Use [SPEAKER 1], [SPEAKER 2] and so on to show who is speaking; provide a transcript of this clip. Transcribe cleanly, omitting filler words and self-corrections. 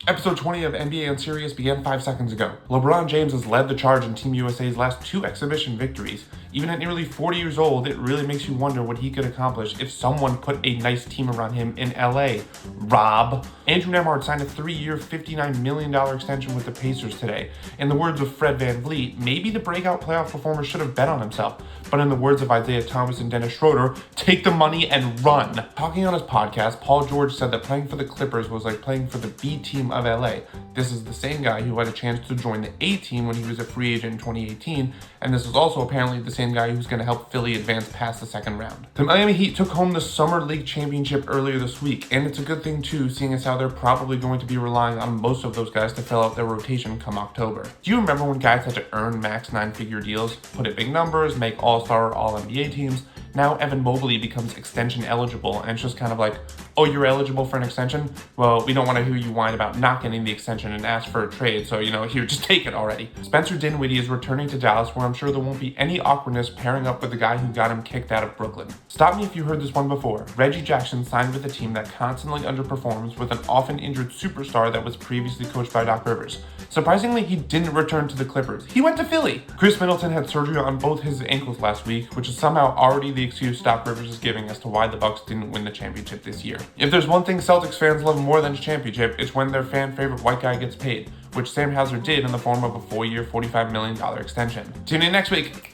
[SPEAKER 1] Episode 20 of NBA Unserious began 5 seconds ago. LeBron James has led the charge in Team USA's last 2 exhibition victories. Even at nearly 40 years old, it really makes you wonder what he could accomplish if someone put a nice team around him in LA. Rob. Andrew Nembhard signed a 3-year, $59 million extension with the Pacers today. In the words of Fred VanVleet, maybe the breakout playoff performer should have bet on himself. But in the words of Isaiah Thomas and Dennis Schroeder, take the money and run. Talking on his podcast, Paul George said that playing for the Clippers was like playing for the B team of LA. This is the same guy who had a chance to join the A team when he was a free agent in 2018, and this is also apparently the same guy who's going to help Philly advance past the second round. The Miami Heat took home the Summer League Championship earlier this week, and it's a good thing too, seeing as how they're probably going to be relying on most of those guys to fill out their rotation come October. Do you remember when guys had to earn max 9-figure deals, put in big numbers, make All-Star or All-NBA teams? Now Evan Mobley becomes extension eligible, and it's just kind of like, oh, you're eligible for an extension? Well, we don't want to hear you whine about not getting the extension and ask for a trade, so, here, just take it already. Spencer Dinwiddie is returning to Dallas, where I'm sure there won't be any awkwardness pairing up with the guy who got him kicked out of Brooklyn. Stop me if you heard this one before. Reggie Jackson signed with a team that constantly underperforms with an often injured superstar that was previously coached by Doc Rivers. Surprisingly, he didn't return to the Clippers. He went to Philly. Chris Middleton had surgery on both his ankles last week, which is somehow already the excuse Doc Rivers is giving as to why the Bucks didn't win the championship this year. If there's one thing Celtics fans love more than a championship, it's when their fan favorite white guy gets paid, which Sam Hauser did in the form of a 4-year, $45 million extension. Tune in next week.